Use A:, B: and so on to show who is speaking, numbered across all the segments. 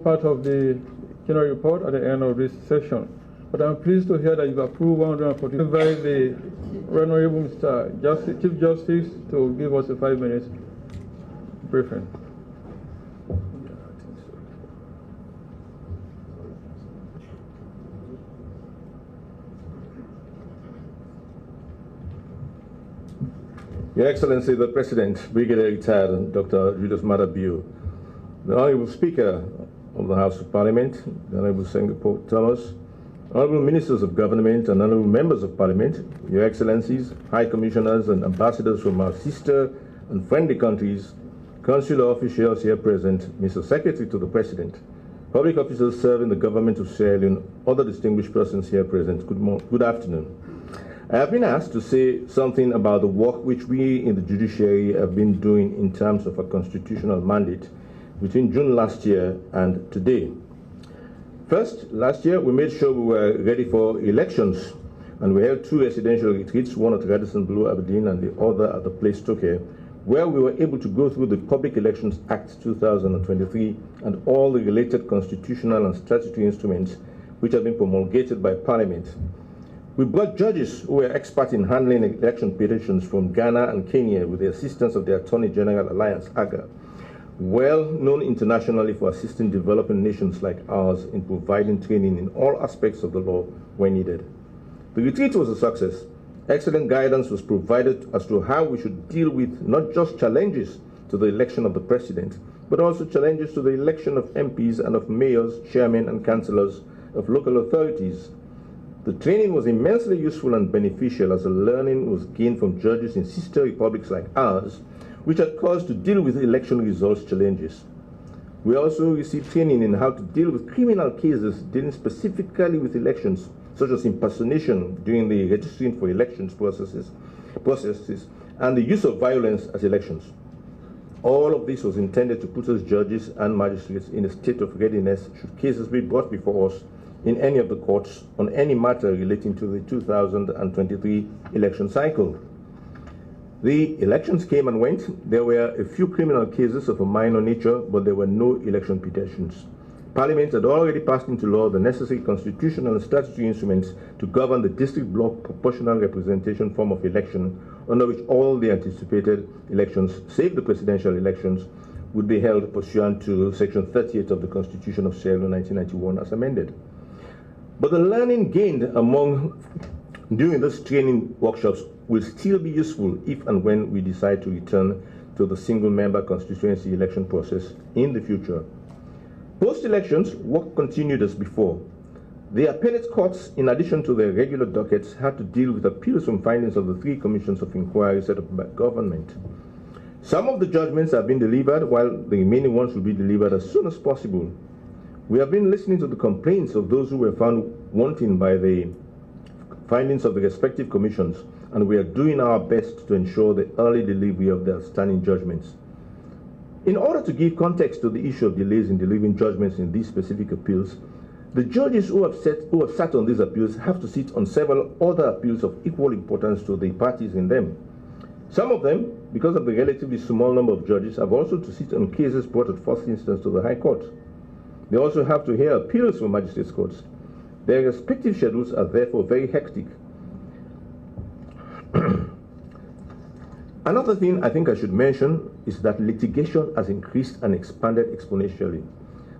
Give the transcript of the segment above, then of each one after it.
A: Part of the general report at the end of this session. But I'm pleased to hear that you've approved 140. I invite the Honorable Mr. Chief Justice to give us a 5 minutes briefing.
B: Your Excellency, the President, Brigadier Retired Dr. Julius Madabiu, the Honorable Speaker of the House of Parliament, the Honorable Singapore Thomas, Honorable Ministers of Government and Honorable Members of Parliament, Your Excellencies, High Commissioners and Ambassadors from our sister and friendly countries, Consular officials here present, Mr. Secretary to the President, public officers serving the government of Sierra Leone, other distinguished persons here present, good afternoon. I have been asked to say something about the work which we in the judiciary have been doing in terms of a constitutional mandate between June last year and today. First, last year we made sure we were ready for elections, and we held 2 residential retreats, one at Radisson Blu, Aberdeen, and the other at the place Tokyo, where we were able to go through the Public Elections Act 2023 and all the related constitutional and statutory instruments which have been promulgated by Parliament. We brought judges who were experts in handling election petitions from Ghana and Kenya with the assistance of the Attorney General Alliance, AGA, well known internationally for assisting developing nations like ours in providing training in all aspects of the law when needed. The retreat was a success. Excellent guidance was provided as to how we should deal with not just challenges to the election of the President, but also challenges to the election of MPs and of mayors, chairmen and councillors of local authorities. The training was immensely useful and beneficial as the learning was gained from judges in sister republics like ours, which had caused to deal with election results challenges. We also received training in how to deal with criminal cases dealing specifically with elections, such as impersonation during the registering for elections processes, and the use of violence at elections. All of this was intended to put us judges and magistrates in a state of readiness should cases be brought before us in any of the courts on any matter relating to the 2023 election cycle. The elections came and went. There were a few criminal cases of a minor nature, but there were no election petitions. Parliament had already passed into law the necessary constitutional and statutory instruments to govern the district block proportional representation form of election, under which all the anticipated elections, save the presidential elections, would be held pursuant to Section 38 of the Constitution of Sierra Leone 1991 as amended. But the learning gained during these training workshops will still be useful if and when we decide to return to the single-member constituency election process in the future. Post-elections, work continued as before. The appellate courts, in addition to their regular dockets, had to deal with appeals from findings of the 3 commissions of inquiry set up by government. Some of the judgments have been delivered, while the remaining ones will be delivered as soon as possible. We have been listening to the complaints of those who were found wanting by the findings of the respective commissions, and we are doing our best to ensure the early delivery of the outstanding judgments. In order to give context to the issue of delays in delivering judgments in these specific appeals, the judges who have sat on these appeals have to sit on several other appeals of equal importance to the parties in them. Some of them, because of the relatively small number of judges, have also to sit on cases brought at first instance to the High Court. They also have to hear appeals from magistrates' courts. Their respective schedules are therefore very hectic. Another thing I think I should mention is that litigation has increased and expanded exponentially.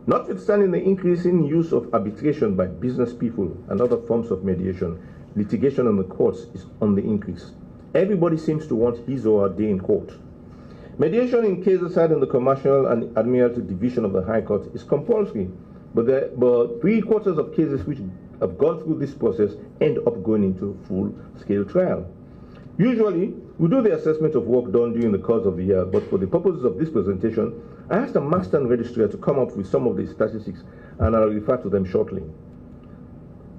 B: Notwithstanding the increasing use of arbitration by business people and other forms of mediation, litigation in the courts is on the increase. Everybody seems to want his or her day in court. Mediation in cases heard in the Commercial and Admiralty Division of the High Court is compulsory, but 3/4 of cases which have gone through this process end up going into full-scale trial. Usually, we do the assessment of work done during the course of the year, but for the purposes of this presentation, I asked the Master and Registrar to come up with some of the statistics, and I'll refer to them shortly.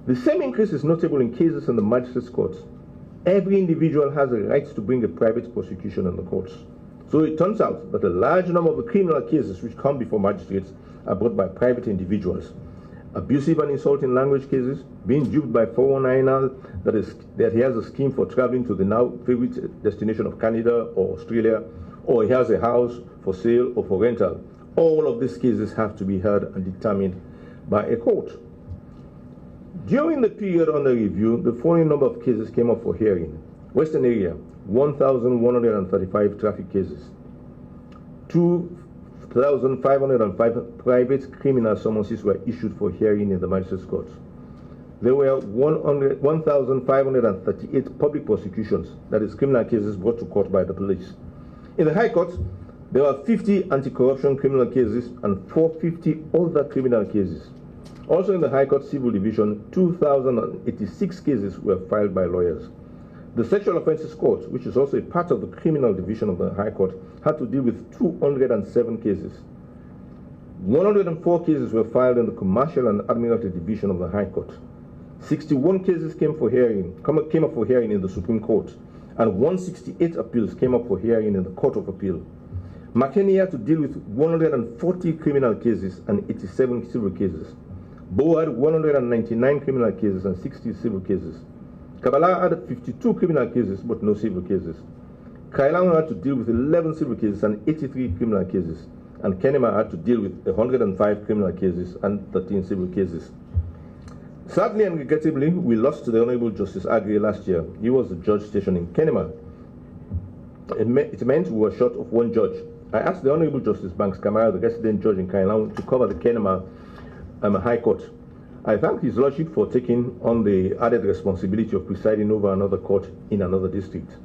B: The same increase is notable in cases in the magistrates' courts. Every individual has a right to bring a private prosecution in the courts. So it turns out that a large number of the criminal cases which come before magistrates are brought by private individuals. Abusive and insulting language cases, being duped by 419ers that he has a scheme for traveling to the now favorite destination of Canada or Australia, or he has a house for sale or for rental. all of these cases have to be heard and determined by a court. During the period under review, the following number of cases came up for hearing. Western area, 1,135 traffic cases, 2,505 private criminal summonses were issued for hearing in the magistrates' courts. There were 1,538 public prosecutions, that is, criminal cases brought to court by the police. In the High Court, there were 50 anti-corruption criminal cases and 450 other criminal cases. Also in the High Court Civil Division, 2,086 cases were filed by lawyers. The Sexual Offences Court, which is also a part of the Criminal Division of the High Court, had to deal with 207 cases. 104 cases were filed in the Commercial and Admiralty Division of the High Court. 61 cases came up for hearing in the Supreme Court, and 168 appeals came up for hearing in the Court of Appeal. Marke had to deal with 140 criminal cases and 87 civil cases. Bo had 199 criminal cases and 60 civil cases. Kabbalah had 52 criminal cases but no civil cases. Kailão had to deal with 11 civil cases and 83 criminal cases. And Kenema had to deal with 105 criminal cases and 13 civil cases. Sadly and regrettably, we lost to the Honorable Justice Agri last year. He was the judge stationed in Kenema. It meant we were short of one judge. I asked the Honorable Justice Banks Kamara, the resident judge in Kailão, to cover the Kenema High Court. I thank His Lordship for taking on the added responsibility of presiding over another court in another district.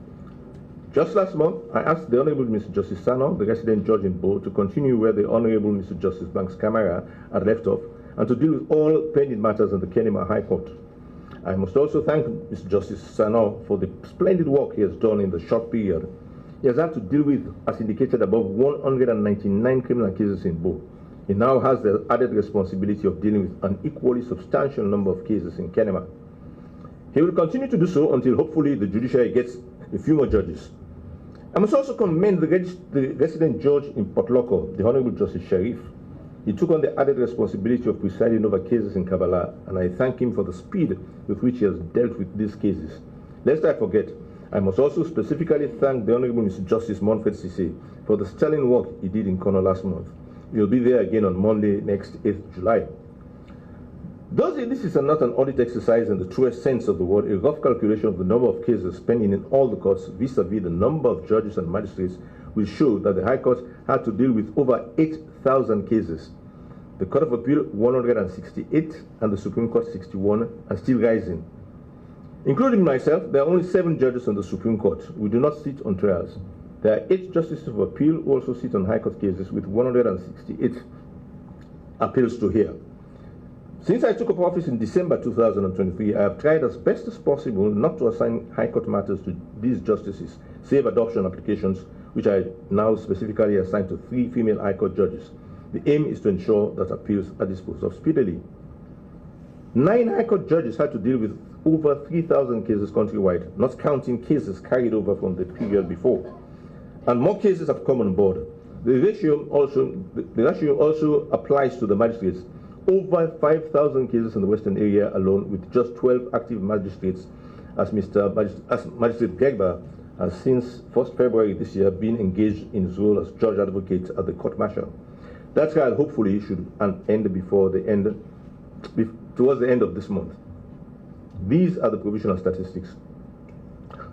B: Just last month, I asked the Honorable Mr. Justice Sano, the resident judge in Bo, to continue where the Honorable Mr. Justice Banks Kamara had left off, and to deal with all pending matters in the Kenema High Court. I must also thank Mr. Justice Sano for the splendid work he has done in the short period. He has had to deal with, as indicated above, 199 criminal cases in Bo. He now has the added responsibility of dealing with an equally substantial number of cases in Kenema. He will continue to do so until hopefully the judiciary gets a few more judges. I must also commend the resident judge in Port Loko, the Honorable Justice Sharif. He took on the added responsibility of presiding over cases in Kabbalah, and I thank him for the speed with which he has dealt with these cases. Lest I forget, I must also specifically thank the Honorable Mr. Justice Manfred Sise for the sterling work he did in Kono last month. He will be there again on Monday, next 8th July. Though this is not an audit exercise in the truest sense of the word, a rough calculation of the number of cases pending in all the courts vis-a-vis the number of judges and magistrates will show that the High Court had to deal with over 8,000 cases. The Court of Appeal 168 and the Supreme Court 61 are still rising. Including myself, there are only 7 judges on the Supreme Court. We do not sit on trials. There are 8 justices of appeal who also sit on High Court cases with 168 appeals to hear. Since I took up office in December 2023, I have tried as best as possible not to assign High Court matters to these justices, save adoption applications, which I now specifically assign to 3 female High Court judges. The aim is to ensure that appeals are disposed of speedily. 9 High Court judges had to deal with over 3,000 cases countrywide, not counting cases carried over from the period before. And more cases have come on board. The ratio also applies to the magistrates. Over 5,000 cases in the Western area alone, with just 12 active magistrates, as Magistrate Gegba has since 1st February this year been engaged in his role as judge advocate at the court martial. That trial hopefully should end towards the end of this month. These are the provisional statistics.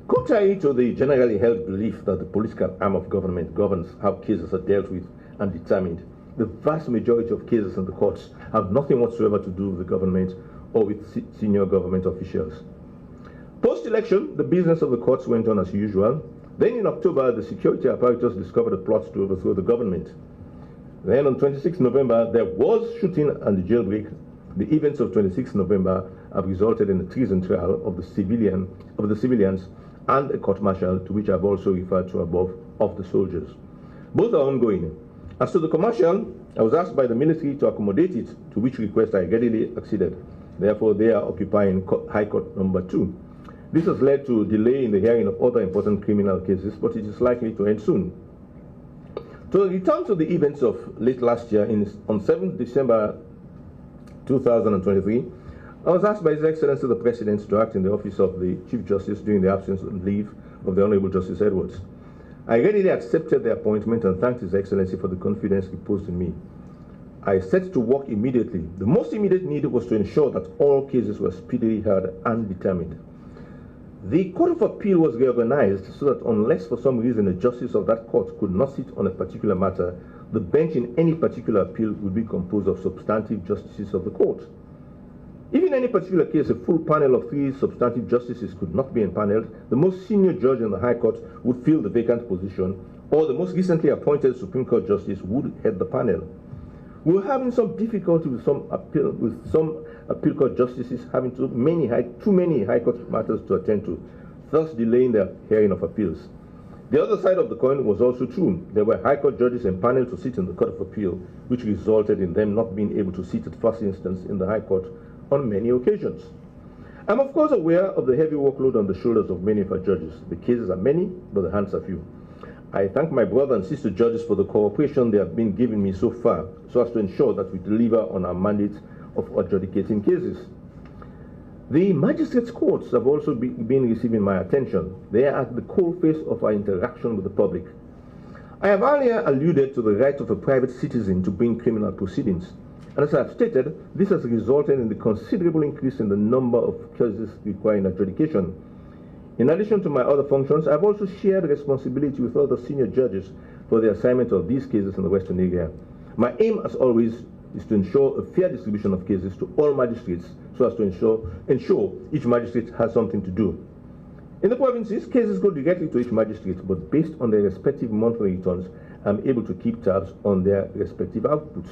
B: Contrary to the generally held belief that the political arm of government governs how cases are dealt with and determined, the vast majority of cases in the courts have nothing whatsoever to do with the government or with senior government officials. Post-election, the business of the courts went on as usual. Then in October, the security apparatus discovered a plot to overthrow the government. Then on 26 November, there was shooting and the jailbreak. The events of 26 November have resulted in a treason trial of the civilians and a court-martial, to which I've also referred to above, of the soldiers. Both are ongoing. As to the commercial, I was asked by the military to accommodate it, to which request I readily acceded. Therefore, they are occupying High Court number 2. This has led to a delay in the hearing of other important criminal cases, but it is likely to end soon. To return to the events of late last year, on 7th December 2023, I was asked by His Excellency the President to act in the office of the Chief Justice during the absence and leave of the Honorable Justice Edwards. I readily accepted the appointment and thanked His Excellency for the confidence reposed in me. I set to work immediately. The most immediate need was to ensure that all cases were speedily heard and determined. The Court of Appeal was reorganized so that unless for some reason a justice of that court could not sit on a particular matter, the bench in any particular appeal would be composed of substantive justices of the court. If in any particular case a full panel of 3 substantive justices could not be empaneled, the most senior judge in the High Court would fill the vacant position, or the most recently appointed Supreme Court justice would head the panel. We were having some difficulty with some appeal court justices having too many High Court matters to attend to, thus delaying the hearing of appeals. The other side of the coin was also true. There were High Court judges empaneled to sit in the Court of Appeal, which resulted in them not being able to sit at first instance in the High Court on many occasions. I'm of course aware of the heavy workload on the shoulders of many of our judges. The cases are many, but the hands are few. I thank my brother and sister judges for the cooperation they have been giving me so far, so as to ensure that we deliver on our mandate of adjudicating cases. The magistrates' courts have also been receiving my attention. They are at the coalface of our interaction with the public. I have earlier alluded to the right of a private citizen to bring criminal proceedings, and as I have stated, this has resulted in the considerable increase in the number of cases requiring adjudication. In addition to my other functions, I have also shared responsibility with other senior judges for the assignment of these cases in the Western area. My aim, as always, is to ensure a fair distribution of cases to all magistrates, so as to ensure each magistrate has something to do. In the provinces, cases go directly to each magistrate, but based on their respective monthly returns, I'm able to keep tabs on their respective outputs.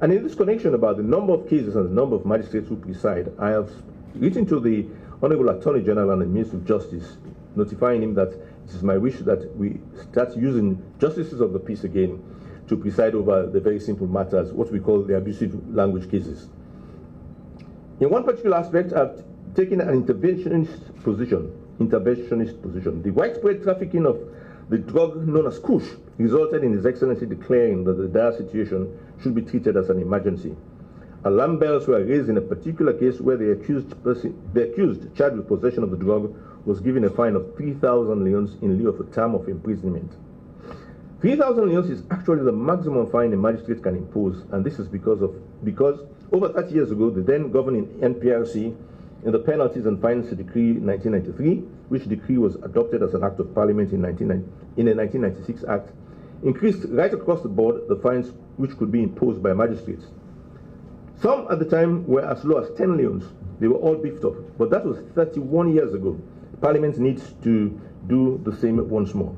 B: And in this connection about the number of cases and the number of magistrates who preside, I have written to the Honorable Attorney General and the Minister of Justice, notifying him that it is my wish that we start using justices of the peace again to preside over the very simple matters, what we call the abusive language cases. In one particular aspect, I've taken an interventionist position. The widespread trafficking of the drug known as kush resulted in His Excellency declaring that the dire situation should be treated as an emergency. Alarm bells were raised in a particular case where the accused charged with possession of the drug was given a fine of 3,000 leones in lieu of a term of imprisonment. 3,000 leones is actually the maximum fine a magistrate can impose, and this is because over 30 years ago, the then governing NPRC, in the Penalties and Fines Decree 1993, which decree was adopted as an act of parliament in a 1996 act, increased right across the board the fines which could be imposed by magistrates. Some at the time were as low as 10 leones. They were all beefed up, but that was 31 years ago. Parliament needs to do the same once more.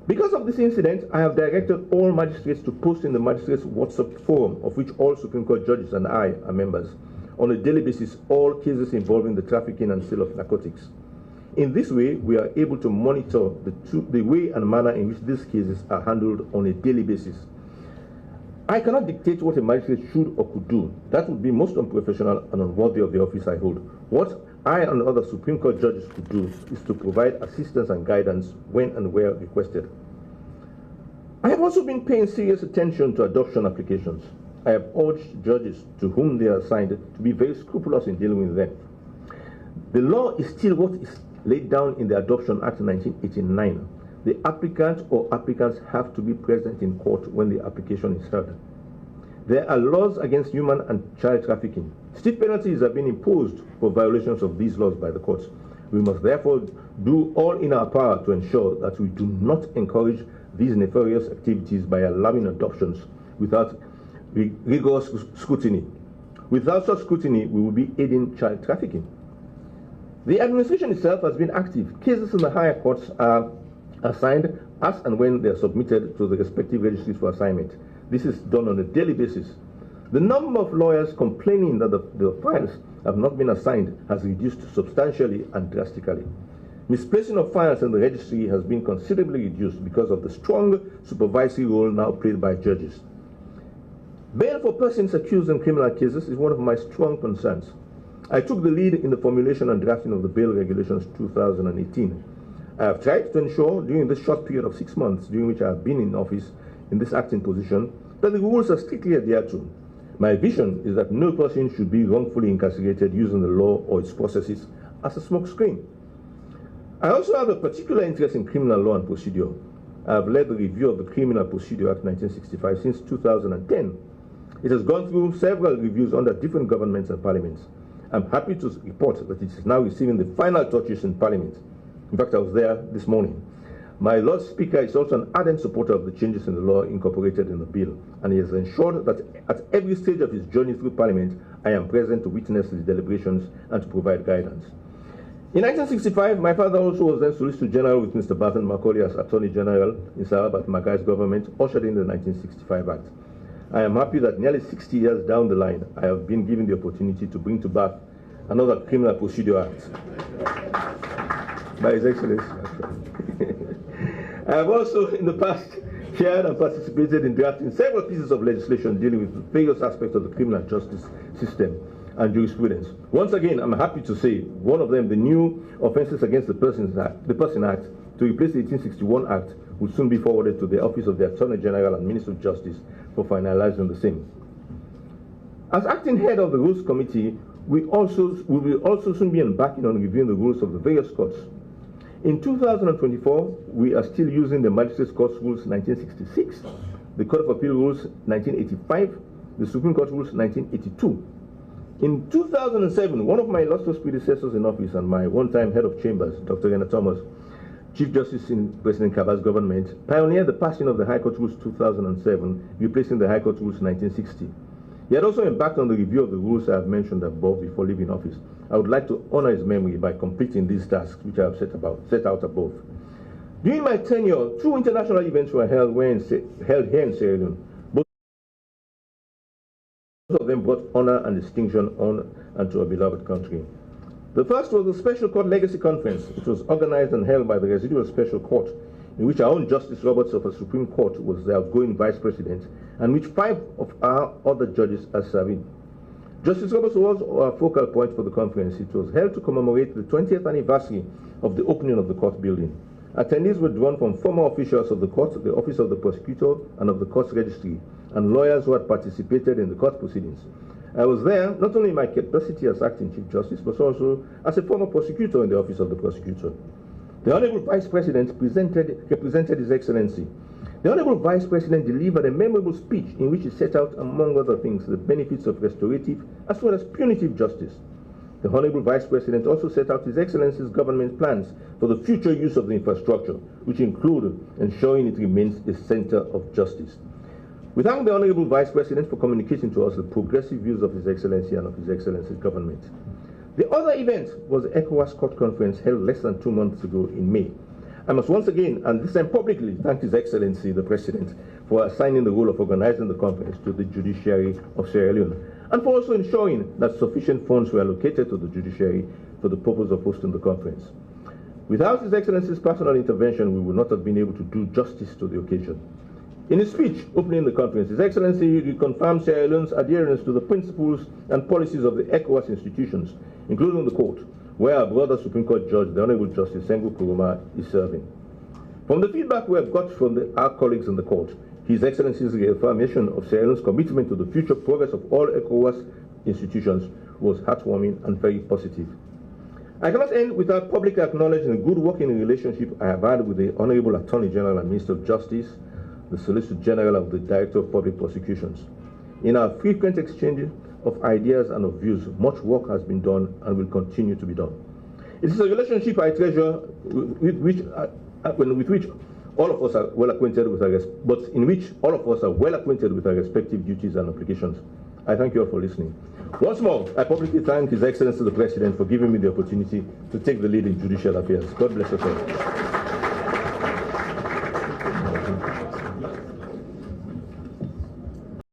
B: Because of this incident, I have directed all magistrates to post in the magistrates' WhatsApp forum, of which all Supreme Court judges and I are members, on a daily basis all cases involving the trafficking and sale of narcotics. In this way, we are able to monitor the way and manner in which these cases are handled on a daily basis. I cannot dictate what a magistrate should or could do. That would be most unprofessional and unworthy of the office I hold. What I and other Supreme Court judges could do is to provide assistance and guidance when and where requested. I have also been paying serious attention to adoption applications. I have urged judges to whom they are assigned to be very scrupulous in dealing with them. The law is still what is laid down in the Adoption Act 1989. The applicant or applicants have to be present in court when the application is heard. There are laws against human and child trafficking. Stiff penalties have been imposed for violations of these laws by the courts. We must therefore do all in our power to ensure that we do not encourage these nefarious activities by allowing adoptions without rigorous scrutiny. Without such scrutiny, we will be aiding child trafficking. The administration itself has been active. Cases in the higher courts are assigned as and when they are submitted to the respective registries for assignment. This is done on a daily basis. The number of lawyers complaining that the files have not been assigned has reduced substantially and drastically. Misplacing of files in the registry has been considerably reduced because of the strong supervisory role now played by judges. Bail for persons accused in criminal cases is one of my strong concerns. I took the lead in the formulation and drafting of the Bail Regulations 2018. I have tried to ensure during this short period of 6 months during which I have been in office in this acting position that the rules are strictly adhered to. My vision is that no person should be wrongfully incarcerated using the law or its processes as a smokescreen. I also have a particular interest in criminal law and procedure. I have led the review of the Criminal Procedure Act 1965 since 2010. It has gone through several reviews under different governments and parliaments. I'm happy to report that it is now receiving the final touches in Parliament. In fact, I was there this morning. My Lord Speaker is also an ardent supporter of the changes in the law incorporated in the bill, and he has ensured that at every stage of his journey through Parliament, I am present to witness his deliberations and to provide guidance. In 1965, my father also was then Solicitor General with Mr. Barton Macaulay as Attorney General in Sir Albert Magai's government, ushered in the 1965 Act. I am happy that nearly 60 years down the line, I have been given the opportunity to bring to birth another Criminal Procedure Act by His Excellency. I have also in the past chaired and participated in drafting several pieces of legislation dealing with various aspects of the criminal justice system and jurisprudence. Once again, I'm happy to say one of them, the new Offences Against the Person Act, to replace the 1861 Act, will soon be forwarded to the Office of the Attorney General and Minister of Justice for finalizing the same. As acting head of the Rules Committee, we will also soon be embarking on reviewing the rules of the various courts. In 2024, we are still using the Magistrates Court Rules 1966, the Court of Appeal Rules 1985, the Supreme Court Rules 1982. In 2007, one of my illustrious predecessors in office and my one-time head of chambers, Dr. Rena Thomas, Chief Justice in President Kaba's government, pioneered the passing of the High Court Rules 2007, replacing the High Court Rules 1960. He had also embarked on the review of the rules I have mentioned above before leaving office. I would like to honor his memory by completing these tasks which I have set out above. During my tenure, 2 international events were held here in Sierra Leone. Both of them brought honor and distinction on and to our beloved country. The first was the Special Court Legacy Conference, which was organized and held by the Residual Special Court, in which our own Justice Roberts of the Supreme Court was the outgoing Vice President, and which 5 of our other judges are serving. Justice Roberts was our focal point for the conference. It was held to commemorate the 20th anniversary of the opening of the court building. Attendees were drawn from former officials of the court, the Office of the Prosecutor, and of the Court's Registry, and lawyers who had participated in the court proceedings. I was there not only in my capacity as acting Chief Justice, but also as a former prosecutor in the Office of the Prosecutor. The Honorable Vice President represented His Excellency. The Honorable Vice President delivered a memorable speech in which he set out, among other things, the benefits of restorative as well as punitive justice. The Honorable Vice President also set out His Excellency's government plans for the future use of the infrastructure, which include ensuring it remains a center of justice. We thank the Honorable Vice President for communicating to us the progressive views of His Excellency and of His Excellency's government. The other event was the ECOWAS Court Conference held less than 2 months ago in May. I must once again, and this time publicly, thank His Excellency the President for assigning the role of organizing the conference to the judiciary of Sierra Leone, and for also ensuring that sufficient funds were allocated to the judiciary for the purpose of hosting the conference. Without His Excellency's personal intervention, we would not have been able to do justice to the occasion. In his speech opening the conference, His Excellency reconfirmed Sierra Leone's adherence to the principles and policies of the ECOWAS institutions, including the court, where our brother Supreme Court Judge, the Honorable Justice Sengu Kuruma, is serving. From the feedback we have got from our colleagues in the court, His Excellency's reaffirmation of Sierra Leone's commitment to the future progress of all ECOWAS institutions was heartwarming and very positive. I cannot end without publicly acknowledging the good working relationship I have had with the Honorable Attorney General and Minister of Justice, the Solicitor General of the Director of Public Prosecutions. In our frequent exchange of ideas and of views, much work has been done and will continue to be done. It is a relationship I treasure with which all of us are well acquainted with our respective duties and obligations. I thank you all for listening. Once more, I publicly thank His Excellency the President for giving me the opportunity to take the lead in judicial affairs. God bless us all.